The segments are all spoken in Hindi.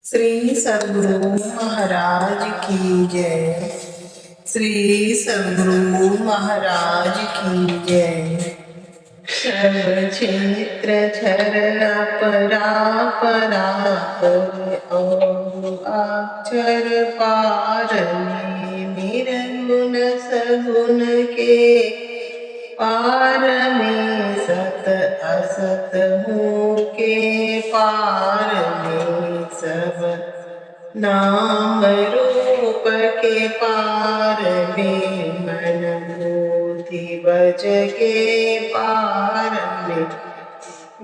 श्री सद्गुरु महाराज की जय। श्री सद्गुरु महाराज की जय। सब क्षेत्र झरना पराप और अक्षर पार में निर्गुण सगुण के पार में सत असत हो के पार में सब नाम रूप के पार में मन बुद्धि वच के पार में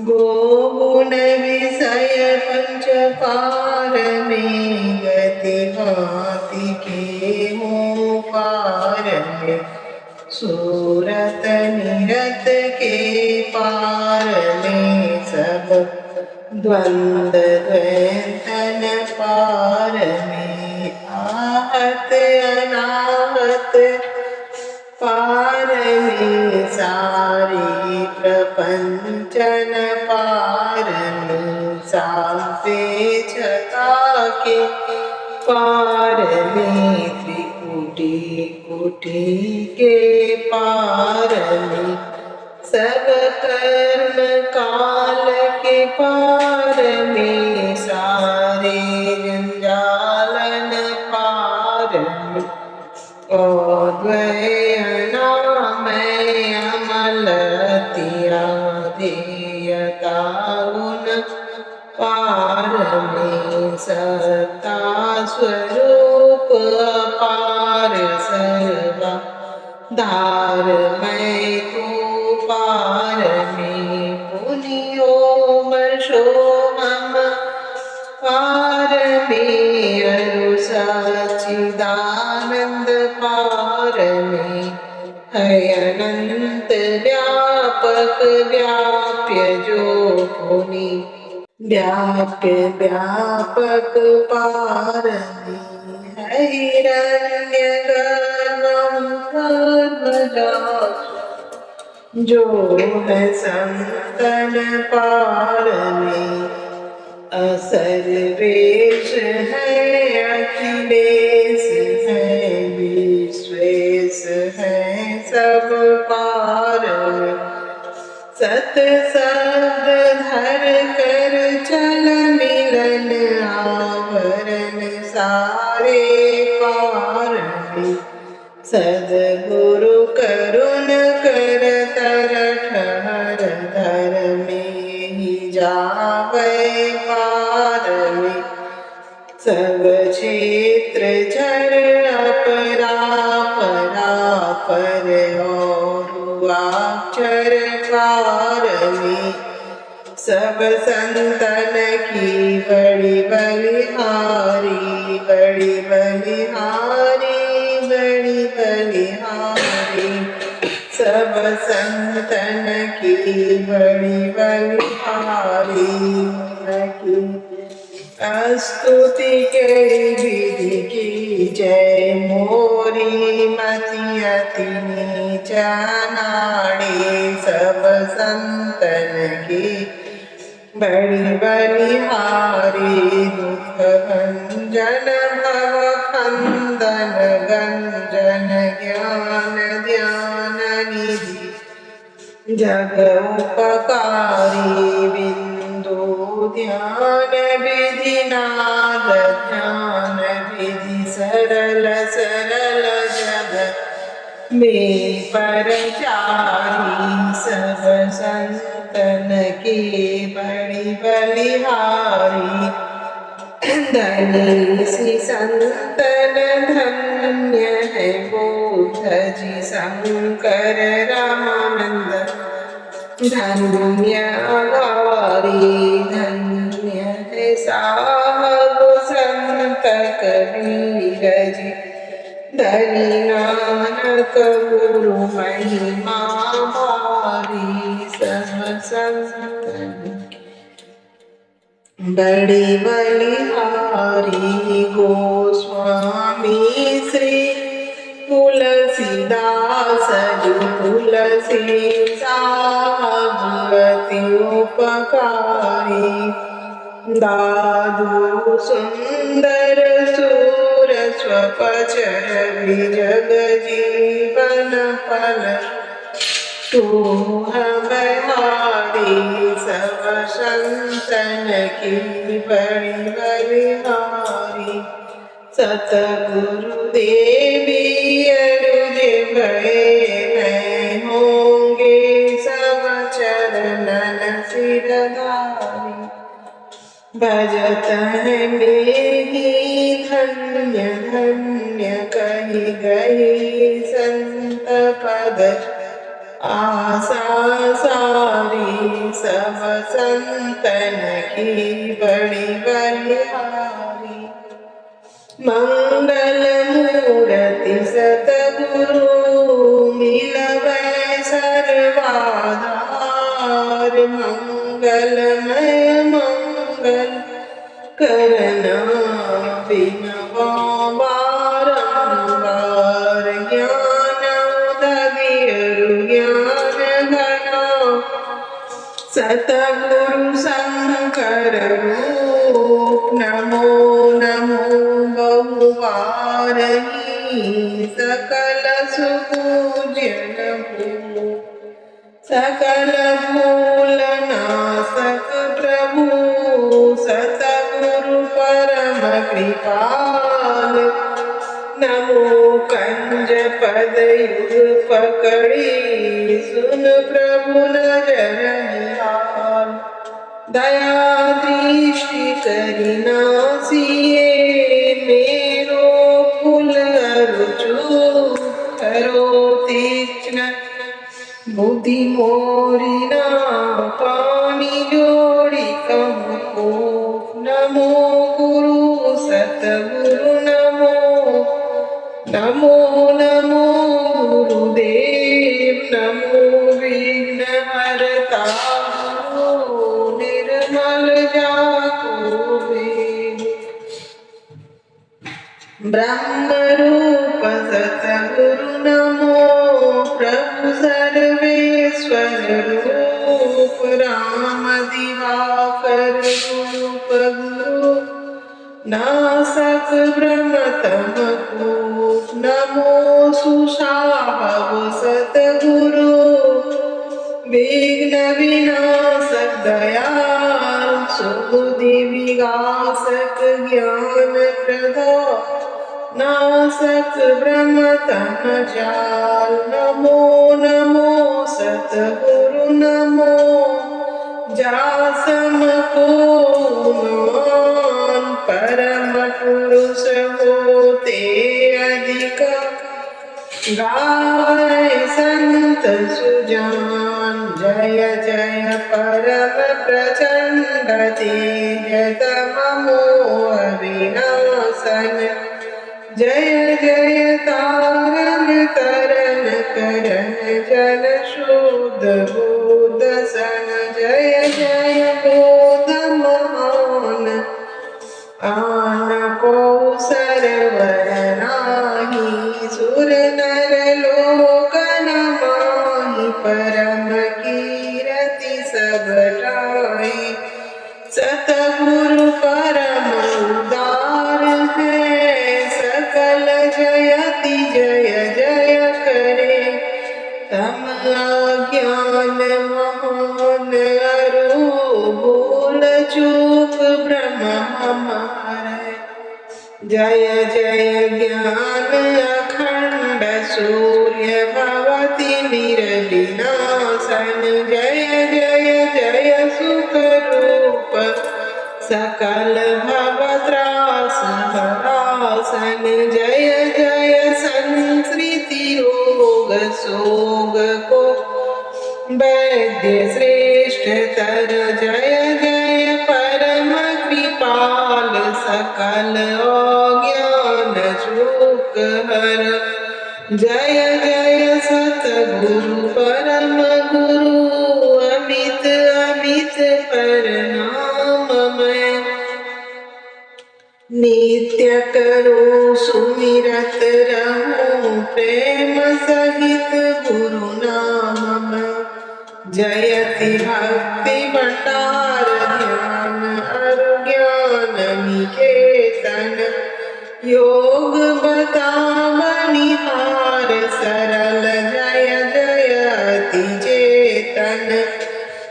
गोगुण विषय पंच पार में गति भाति के हो पार में सूरत निरत के पार में सब द्वंद द्वैतन पार में आहत अनाहत पार में सारी प्रपंचन पार में सापेक्षता के पार में त्रिकुटी कुटी के पार में सब कर्म काल के पार में सारे जंजालन पार में अद्वैनामय अमलतिया देयता गुण पार में सत्ता स्वरूप अपार सर्वा धार मैं तू पार में पुनियो मशो हम पार में अनु सच्चिदानंद पार में है अनंत व्यापक व्याप्य जो पुनि व्याप्य व्यापक पार में है हिरण्य जो है संतन पार में असर वेश है अखिलेश है विश्वेश है सब पार में सत शब्द धर कर चल मिलन आवरण सारे पार में सद्गुरु करुण कर तर ठहर धर में ही जावे पार में सब क्षेत्र झर अपरा पर और अक्षर पार में सब संतन की बड़ी बलिहारी बड़ी बलिहारी बड़ी बलिहारी सब संतन की बड़ी बलिहारी की स्तुति के विधि की जय मोरी मति अति नीच नाड़ी सब संतन की बड़ी बलिहारी दुख भंजन भव खंदन गंजन ज्ञान ध्यान निधि जग उपकारी बिंदु ध्यान विधि नाद ध्यान विधि सरल सरल जग में परचारी सब संतन की बड़ी बलिहारी धनी सी संतन धन्य है बोध जी शंकर रामानंद धन्य अगारी धन्य है साहब संत कबीर जी धनी नानक गुरु महिमा भारी सब संतन बड़ी बलिहारी गोस्वामी श्री तुलसीदास जी तुलसी साहब अति उपकारी दादु सुंदर सूर स्वपचर विजग जीवन फल तू हमारी सब संतन की बड़ी बलिहारी सतगुरु देवी अरुज भय होंगे सब चरणन सिरधारी भजत है मेरी धन्य धन्य कही गई संत पद आशा सारी सब संतन की बड़ी बलिहारी मंगल मूर्ति सतगुरु मिलवै सर्वाधार मंगलमय मंगल करना बिनवा बारंबार ज्ञान उदगिरु ज्ञान घना सतगुरु शंकर रूप नमो नमो बहुवार सकल सुपूजन भू सकल भूल नासक प्रभु सतगुरु परम कृपाल नमो कंज पद युग पकड़ी सुन प्रभु नजर निहाल दया दृष्टि करी नासिए मेरो फूल रुचु करो तीक्ष्ण बुद्धि मोरी ना पानी जोड़ी कहूँ नमो गुरु सतगुरु नमो नमो नमो गुरुदेव नमो विघ्न हरता गुरु निर्मल जाको वेद ब्रह्म रूप सतगुरु नमो प्रभु सर्वेश्वर रूप राम दिवाकर रूप गुरु नासक ब्रह्म तमकूप नमो सुशाहब सतगुरु विघ्न विनाशक दयाल सुबुद्धि विगासक ज्ञान प्रदा नासक ब्रह्म तम जाल नमो नमो सतगुरु नमो जासम को मान परम पुरुष होते अधिक गावै संत सुजान जय जय परम प्रचंड तेज तमो अविनाशन जय जय तारन तरन करन जन शुद्ध बोध सन जय जय बोध महान आन को सरवर नाही सुर नर लोक नमाहि परम कीरति सब ठाई सतगुरु परम उदार है सकल जयति जय जय करे तम अज्ञान महान अरु भूल चूक ब्रह्म हमारे जय जय ज्ञान अखंड सूर्य भवति निर्विनाशन जय जय जय सुख रूप सकल भवत्रास हरासन जय जय संस्कृति रोग सोग को वैद्य श्रेष्ठ तर जय जय परम कृपाल सकल अज्ञान चूक हर जय जय सतगुरु परम गुरु अमित अमित प्रणाम मैं नित्य करो सुमिरत रहूं प्रेम सहित गुरु नाम में जयति भक्ति भंडार ध्यान अरु चेतन योग बतावनिहार सरल जय जयति चेतन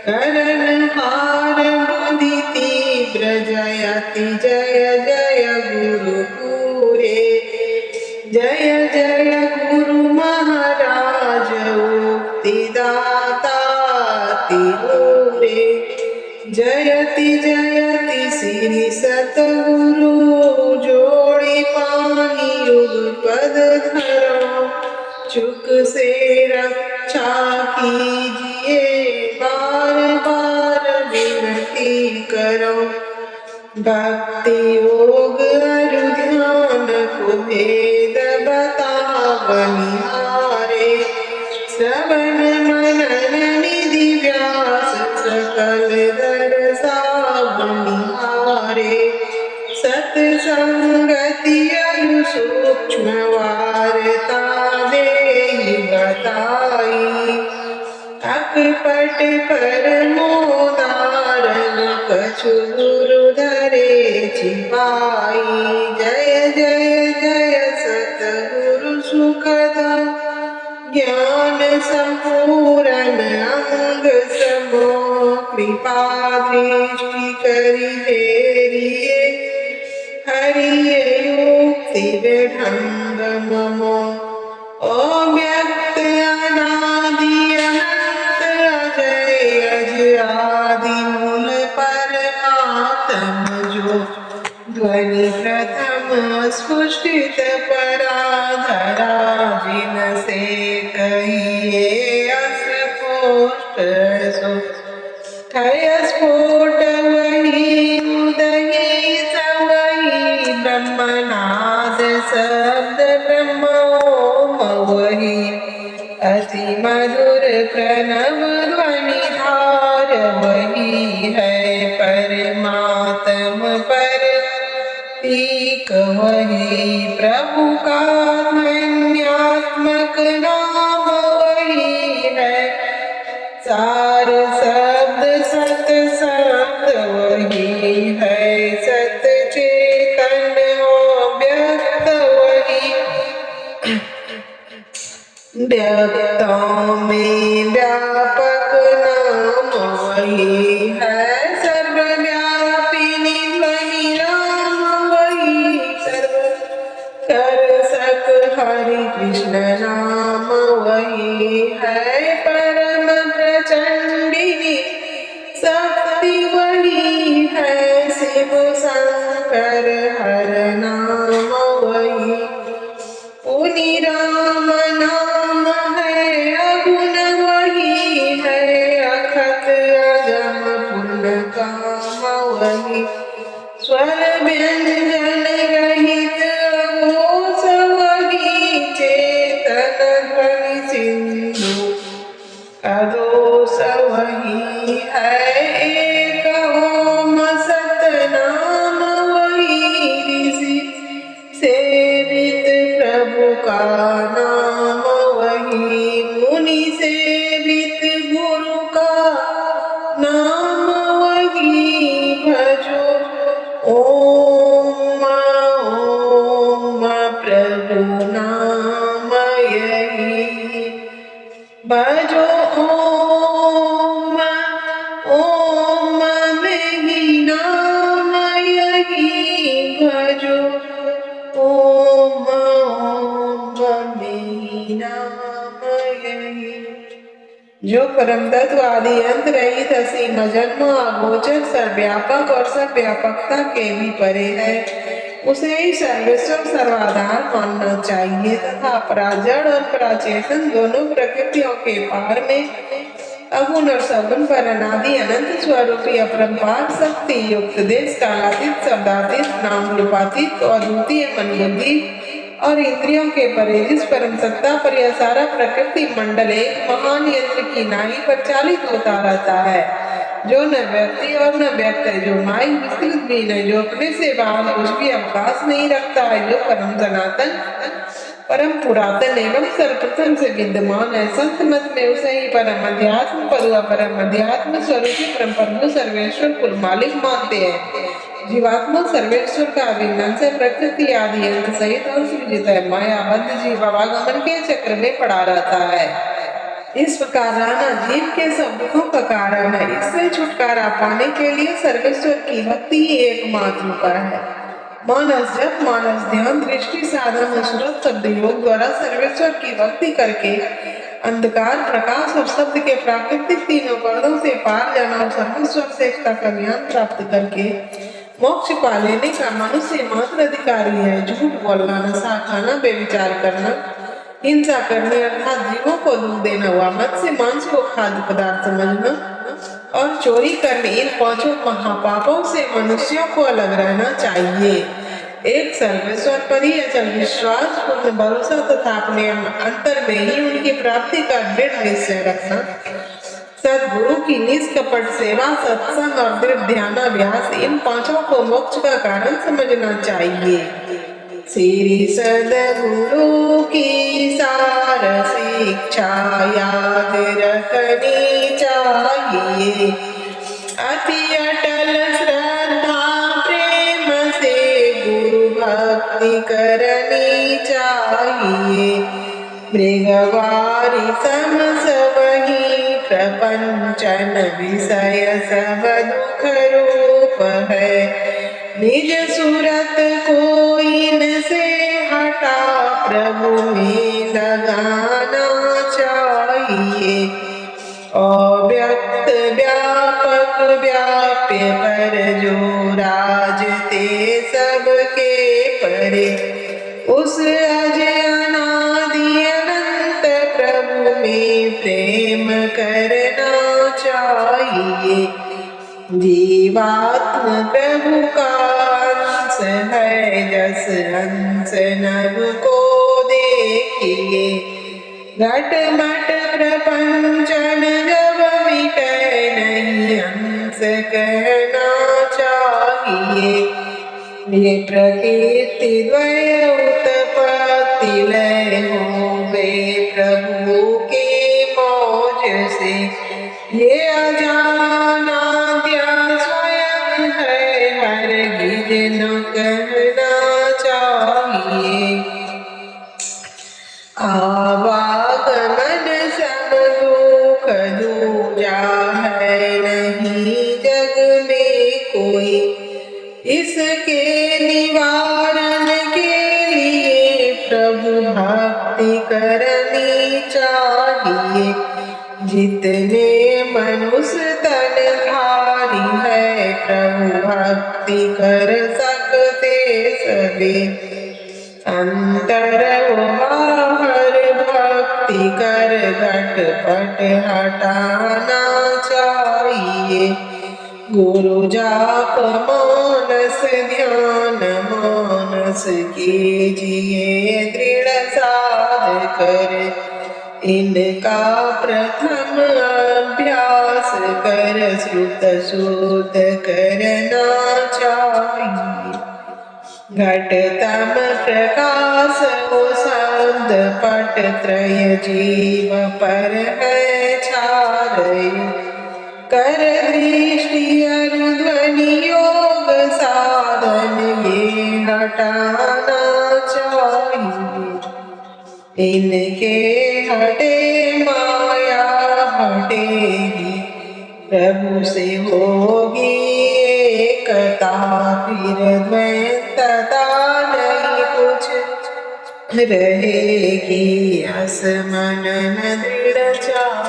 करण हार बुद्धि तीव्र जयति जय जय गुरु पूरे जय जय गुरु महाराज उक्तिदाता तिरूरे जयति जयति श्री सतगुरु जोड़ी पानी युग पद धरो चुक से रक्षा कीजिए बार बार विनती करो भक्ति योग अरु ध्यान को भेद बतावनिहारे श्रवण मनन निधि व्यास सकल दरसा बनिहारे सत्संगति अरु सूक्ष्म वार्ता देहि बताई अकपट परमोदारन कछु गुरु धरे छिपाई जय जय जय सतगुरु सुखदा ज्ञान संपूर्ण अंग समो कृपा दृष्टि करि हेरिए हरिये युक्ति विढंग ममो अव्यक्त अनादि अनंत अजय अज आदि मूल परमात्म जो ध्वनि प्रथम स्फुष्टित पराधरा जिन से कहिए अस्फुट सो ठय स्फोट वही उदयी सवही ब्रह्मनाद शब्द ब्रह्म वही अति मधुर प्रणव ध्वनि धार वही है परमात्म पर एक वही प्रभु का ध्वन्यात्मक नाम वही है सार शब्द सत शब्द वही है सत चेतन व्यक्त वही व्यक्तों में व्यापक नाम वही है सर्वव्यापिनी ध्वनि राम वही सर्व कर सक हरि कृष्ण नाम वही है परम प्रचंडिनी शक्ति वही है शिव शंकर हर नाम वही पुनि राम नाम है अगुण वही है अखत अगम पुण्य काम वही स्वर व्यंजन रहित अघोष वही चेतन ध्वनि सिंधु अदोष वही है एक ओम सतनाम वही ऋषि सेवित प्रभु का नाम वही मुनि सेवित गुरु का नाम वही भजो ओम ओम प्रभु नाम यही भजो ओम ओम मेहि नाम यही भजो ओम ओम मेहि नाम यही जो परम तत्व आदि अंत रहित असीम जन्म अगोचर सर्वव्यापक और सर्वव्यापकता के भी परे है उसे ही सर्वेश्वर सर्वाधार मानना चाहिए तथा पराजड़ और पराचेतन दोनों प्रकृतियों के पार में अगुण और सगुण पर अनादि अनंत स्वरूपी अपरंपार शक्ति युक्त देश कालातीत शब्दातीत नाम रूपातीत और द्वितीय मन बुद्धि और इंद्रियों के परे जिस परम सत्ता पर यह सारा प्रकृति मंडल एक महान यंत्र की नाई पर चालित होता रहता है जो न व्यक्ति और न व्यक्त है जो माई विस्तृत भी न जो अपने से बाहर कुछ भी अवकाश नहीं रखता है जो परम सनातन परम पुरातन एवं सर्वप्रथम से विद्यमान है संत मत में उसे ही परम अध्यात्म पदुआ परम अध्यात्म स्वरूपी परम प्रभु सर्वेश्वर कुल मालिक मानते हैं जीवात्मा सर्वेश्वर का अभिन्न से प्रकृति आदि अंत सहित अंश विजित है। मायाबद्ध जीव आवागमन के चक्र में पड़ा रहता है। इस प्रकार रहना जीव के सब दुखों का कारण है। इससे छुटकारा पाने के लिए सर्वेश्वर की भक्ति ही एकमात्र उपाय है। मानस जप, मानस ध्यान, दृष्टि साधन, सुरत शब्द योग द्वारा सर्वेश्वर की भक्ति करके अंधकार, प्रकाश और शब्द के प्राकृतिक तीनों पर्दों से पार जाना और सर्वेश्वर से एकता का ज्ञान प्राप्त करके मोक्ष पा लेने का मनुष्य मात्र अधिकारी है। झूठ बोलना, नशा खाना, बेविचार करना, हिंसा करने अर्थात जीवों को दुख देना हुआ, मत्स्य मांस को खाद्य पदार्थ समझना और चोरी करने, इन पांचों महापापों से मनुष्यों को अलग रहना चाहिए। एक सर्वेश्वर पर ही अचल विश्वास, पूर्ण भरोसा तथा अपने अंतर में ही उनकी प्राप्ति का दृढ़ निश्चय रखना, सद्गुरु की निष्कपट सेवा, सत्संग और दृढ़ ध्यानाभ्यास, इन पांचों को मोक्ष का कारण समझना चाहिए। श्री सद्गुरु की सार शिक्षा याद रखनी चाहिए। अति अटल श्रद्धा प्रेम से गुरु भक्ति करनी चाहिए। मृगवारी सम सब ही प्रपंचन विषय सब दुख रूप है। निज सूरत को इनसे हटा प्रभु में लगाना चाहिए। अव्यक्त व्यापक व्याप्य पर जो राजते सबके परे, उस अजय अनादि अनंत प्रभु में प्रेम करना चाहिए। जीवात्म प्रभु का अंश है, जस अंश नभ को देखिए। घट मट प्रपंचन जब मिटे नहीं, अंश कहना चाहिए। ये प्रकृति द्वय उत्पत्ति लय होवे प्रभु के मौज से। ये अजाना स्वयं है, हरगिज न कहना चाहिए। आवागमन सब दुख दूजा है, नहीं जग में कोई। इसके निवारण के लिए प्रभु भक्ति करनी चाहिए। जितने मनुष्य तन धारी है, प्रभु भक्ति कर सकते सभी। अंतर बाहर भक्ति कर घटपट हटाना चाहिए। गुरु जाप मानस ध्यान मानस कीजिए दृढ़ साध कर। इनका प्रथम अभ्यास कर श्रुत शुद्ध करना चाहिए। घटतम प्रकाश हो शब्द पट त्रय जीव पर है छारय। कर दृष्टि अनुध्वनि योग साधन ये हटाना चाहिए। इनके हटे माया हटेगी, प्रभु से होगी एकता। फिर द्वैतता नहीं कुछ रहेगी, असमनन दृढ़ चाह।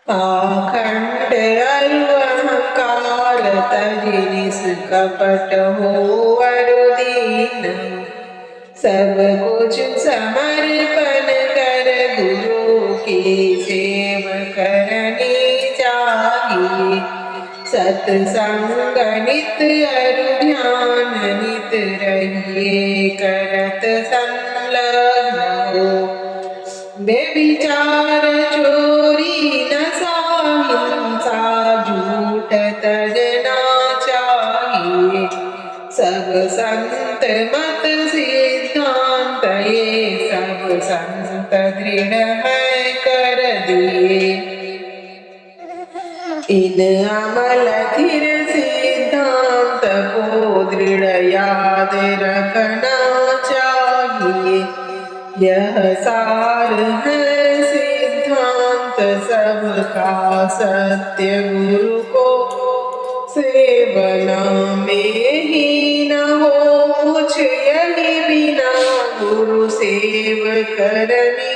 पाखंड अरु अहंकार तजि निष्कपट हो अरुदीन। सब कुछ समर्पण कर गुरु की सेव करनी चाहिए। सत्संग नित अरु ध्यान नित रहिए, करत संलग्न हो। बेविचार चोरी नशा हिंसा झूठ तजना चाहिए। सब संत मत सिद्धांत ये सब संत दृढ़ है कर दिए। इन अमल धीर सिद्धांत दृढ़ याद रखना चाहिए। यह सार है सिद्धांत सबका सत्य, गुरु को सेवना में ही न हो कुछ, यही बिना गुरु सेव करनी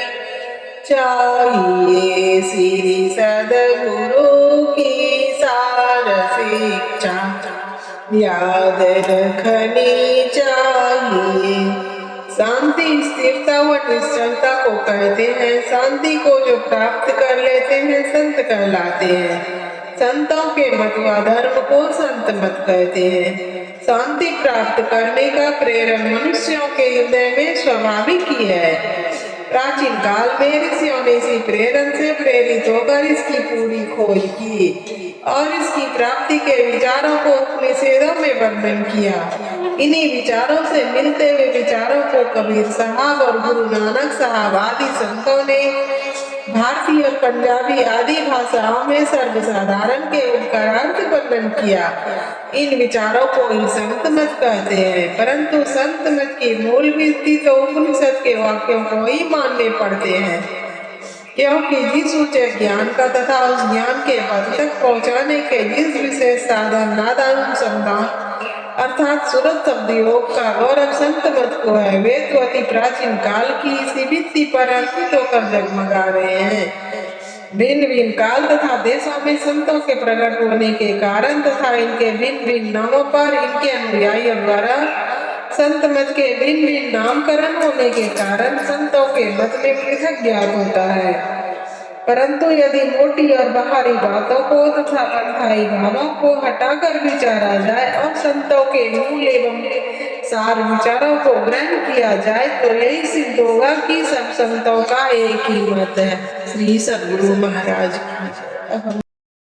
चाहिए। श्री सद्गुरु की सार शिक्षा याद रखनी चाहिए। शांति स्थिरता व निश्चलता को कहते हैं। शांति को जो प्राप्त कर लेते हैं संत कहलाते हैं। संतों के मत व धर्म को संत मत कहते हैं। शांति प्राप्त करने का प्रेरण मनुष्यों के हृदय में स्वाभाविक ही है। प्राचीन काल में ऋषियों ने इसी प्रेरण से प्रेरित होकर इसकी पूरी खोज की और इसकी प्राप्ति के विचारों को उपनिषदों में वर्णन किया। इन्हीं विचारों से मिलते हुए विचारों को कबीर साहब और गुरु नानक साहब आदि संतों ने भारतीय और पंजाबी आदि भाषाओं में सर्वसाधारण के उनका अर्थ वर्णन किया। इन विचारों को ही संत मत कहते हैं, परंतु संत मत की मूल भित्ति तो उपनिषद के वाक्यों को ही मानने पड़ते हैं, क्योंकि जिस ऊंचे ज्ञान का तथा उस ज्ञान के पद तक पहुँचाने के जिस विशेष साधन नादानुसंधान अर्थात सुरत शब्द योग का गौरव संत मत को है, वे तो अति प्राचीन काल की इसी भित्ति पर अंकित होकर जगमगा रहे हैं। भिन्न भिन्न काल तथा देशों में संतों के प्रकट होने के कारण तथा इनके भिन्न भिन्न नामों पर इनके अनुयायियों द्वारा संत मत के भिन्न भिन्न नामकरण होने के कारण संतों के मत में पृथक ज्ञात होता है। परंतु यदि मोटी और बाहरी बातों को तथा पंथाई भावों को हटाकर विचारा जाए और संतों के मूल एवं सार विचारों को ग्रहण किया जाए तो यही सिद्ध होगा कि सब संतों का एक ही मत है। श्री सद्गुरु महाराज की।